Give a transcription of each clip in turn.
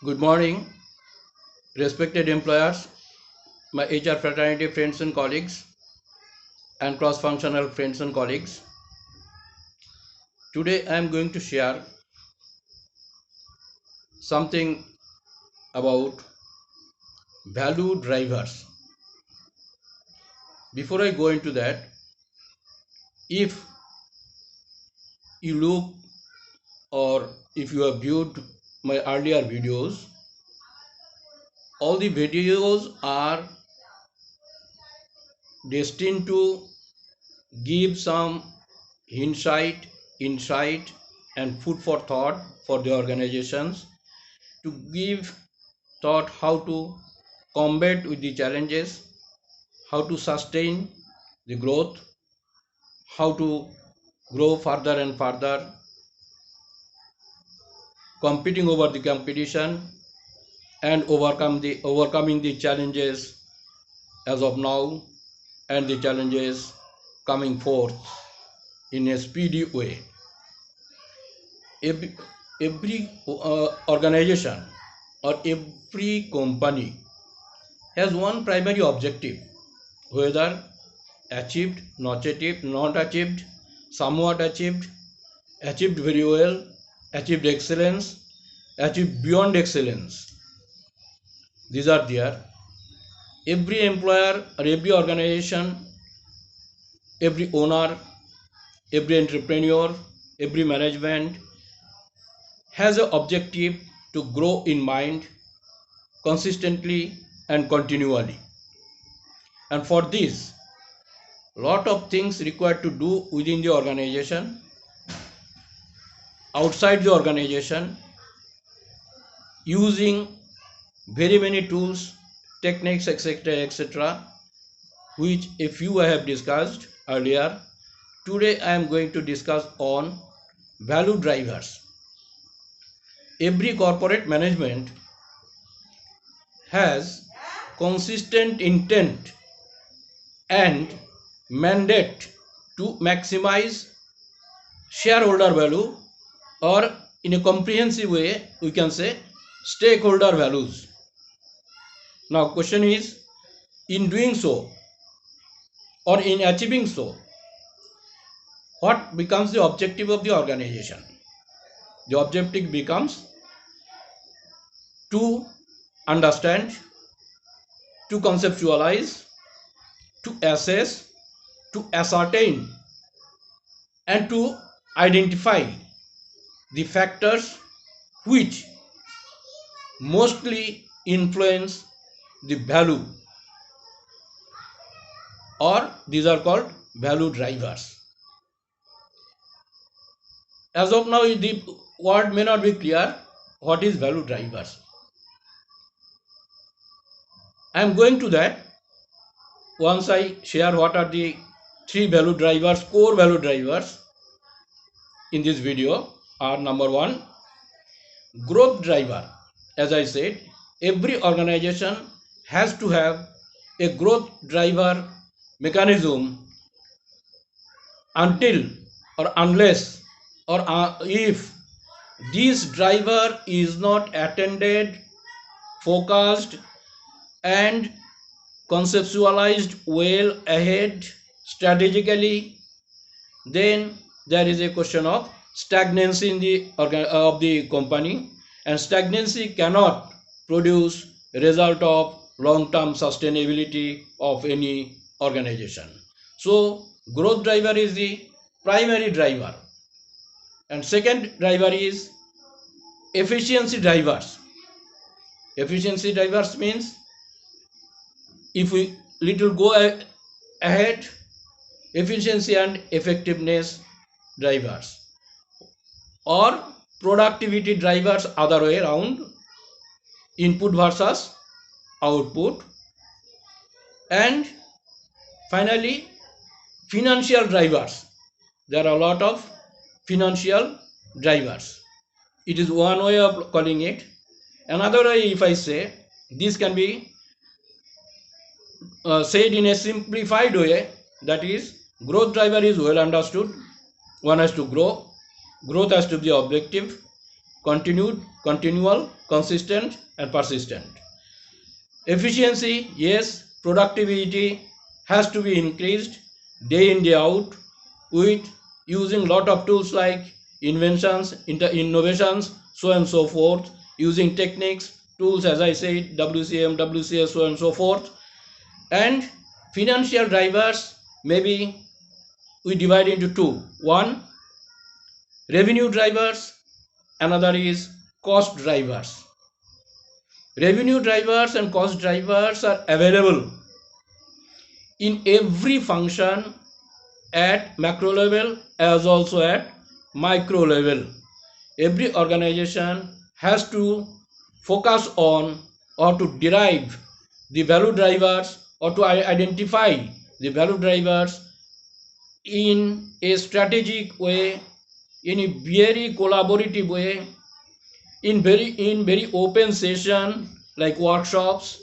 Good morning, respected employers, my HR fraternity friends and colleagues, and cross-functional friends and colleagues. Today I am going to share something about value drivers. Before I go into that, if you look or if you have viewed my earlier videos, all the videos are destined to give some insight, and food for thought for the organizations to give thought how to combat with the challenges, how to sustain the growth, how to grow further and further, competing over the competition and overcoming the challenges as of now and the challenges coming forth in a speedy way. Every organization or every company has one primary objective, whether achieved, not achieved, somewhat achieved, achieved very well, achieved excellence, achieved beyond excellence. These are there. Every employer or every organization, every owner, every entrepreneur, every management has an objective to grow in mind consistently and continually. And for this, lot of things required to do within the organization, outside the organization, using very many tools, techniques, etc., which a few I have discussed earlier. Today I am going to discuss on value drivers. Every corporate management has consistent intent and mandate to maximize shareholder value, or in a comprehensive way we can say stakeholder values. Now question is, in doing so or in achieving so, what becomes the objective of the organization? The objective becomes to understand, to conceptualize, to assess, to ascertain, and to identify the factors which mostly influence the value, or these are called value drivers. As of now, the word may not be clear. What is value drivers? I am going to that once I share what are the three value drivers, core value drivers in this video are: number one, growth driver. As I said, every organization has to have a growth driver mechanism until or unless or if this driver is not attended, focused, and conceptualized well ahead strategically, then there is a question of stagnancy in the of the company, and stagnancy cannot produce result of long-term sustainability of any organization. So growth driver is the primary driver, and second driver is efficiency drivers. Efficiency drivers means, if we little go ahead, efficiency and effectiveness drivers, or productivity drivers other way around, input versus output, and finally financial drivers. There are a lot of financial drivers. It is one way of calling it. Another way, if I say, this can be said in a simplified way, that is, growth driver is well understood. One has to grow, growth has to be the objective, continual, consistent, and persistent. Efficiency, yes, productivity has to be increased day in, day out with using lot of tools like inventions, innovations, so and so forth, using techniques, tools as I said, WCM, WCS, so and so forth. And financial drivers, maybe we divide into two. One, revenue drivers, another is cost drivers. Revenue drivers and cost drivers are available in every function at macro level as also at micro level. Every organization has to focus on or to derive the value drivers or to identify the value drivers in a strategic way, in a very collaborative way, in very open session like workshops,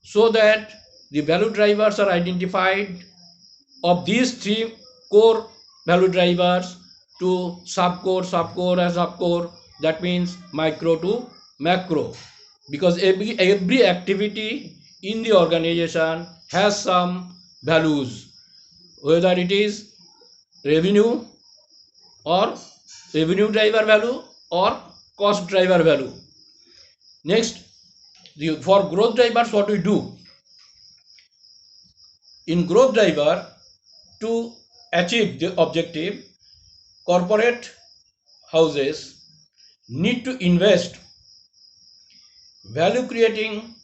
so that the value drivers are identified of these three core value drivers to subcore, subcore, and subcore. That means micro to macro, because every activity in the organization has some values, whether it is revenue or revenue driver value or cost driver value. Next, for growth drivers, what we do in growth driver, to achieve the objective, corporate houses need to invest value creating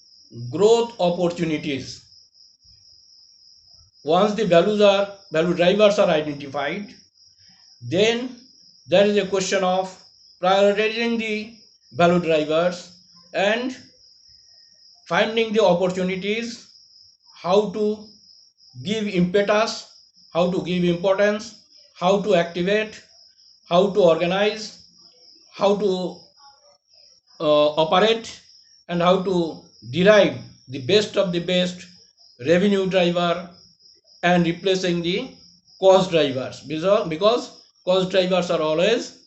growth opportunities. Once the value drivers are identified, then there is a question of prioritizing the value drivers and finding the opportunities, how to give impetus, how to give importance, how to activate, how to organize, how to operate, and how to derive the best of the best revenue driver and replacing the cost drivers, because cost drivers are always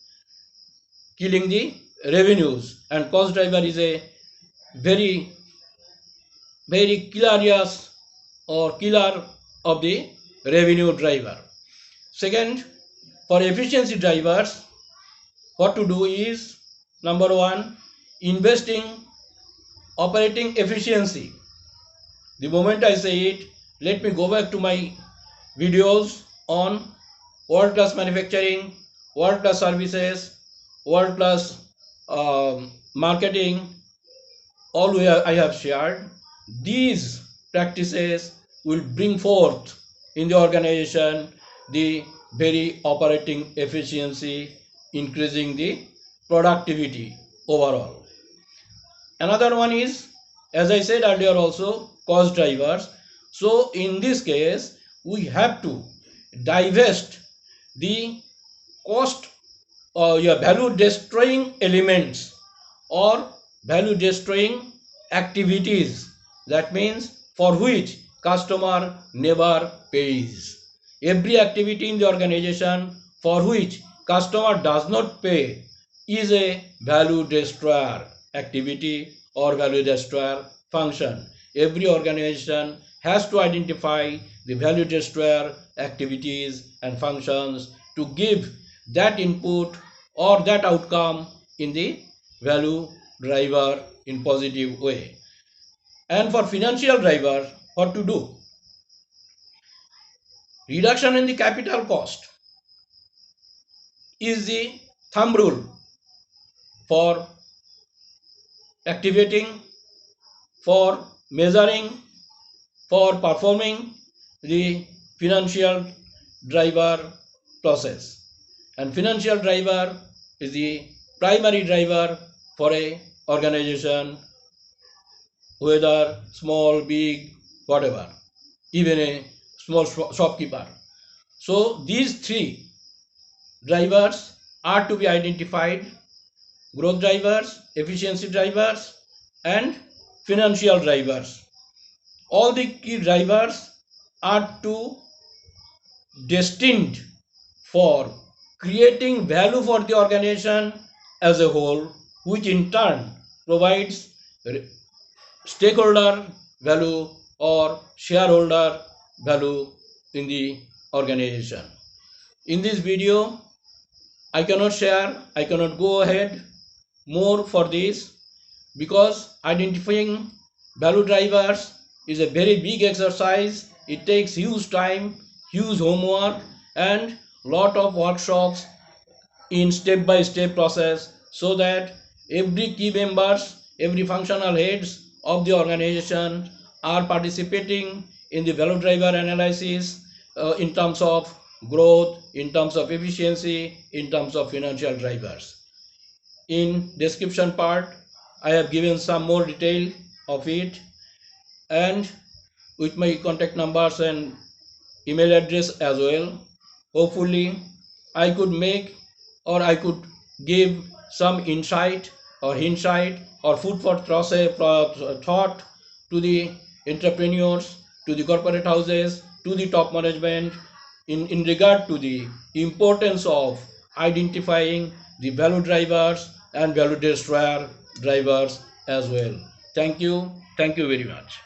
killing the revenues, and cost driver is a very killerious or killer of the revenue driver. Second, for efficiency drivers, what to do is, number one, investing operating efficiency. The moment I say it, let me go back to my videos on world class manufacturing, world class services, world class marketing. All I have shared, these practices will bring forth in the organization the very operating efficiency, increasing the productivity overall. Another one is, as I said earlier also, cost drivers. So in this case, we have to divest the cost or value destroying elements or value destroying activities, that means for which customer never pays. Every activity in the organization for which customer does not pay is a value destroyer activity or value destroyer function. Every organization has to identify the value destroyer activities and functions to give that input or that outcome in the value driver in positive way. And for financial driver, what to do? Reduction in the capital cost is the thumb rule for activating, for measuring, for performing the financial driver process. And financial driver is the primary driver for a organization, whether small, big, whatever, even a small shopkeeper. So these three drivers are to be identified: growth drivers, efficiency drivers, and financial drivers. All the key drivers are destined for creating value for the organization as a whole, which in turn provides stakeholder value or shareholder value in the organization. In this video, I cannot go ahead more for this, because identifying value drivers is a very big exercise. It takes huge time, huge homework, and lot of workshops in step-by-step process, so that every key members, every functional heads of the organization are participating in the value driver analysis in terms of growth, in terms of efficiency, in terms of financial drivers. In description part, I have given some more detail of it, and with my contact numbers and email address as well. Hopefully, I could make, or I could give some insight or insight or food for thought to the entrepreneurs, to the corporate houses, to the top management in regard to the importance of identifying the value drivers and value destroyer drivers as well. Thank you. Thank you very much.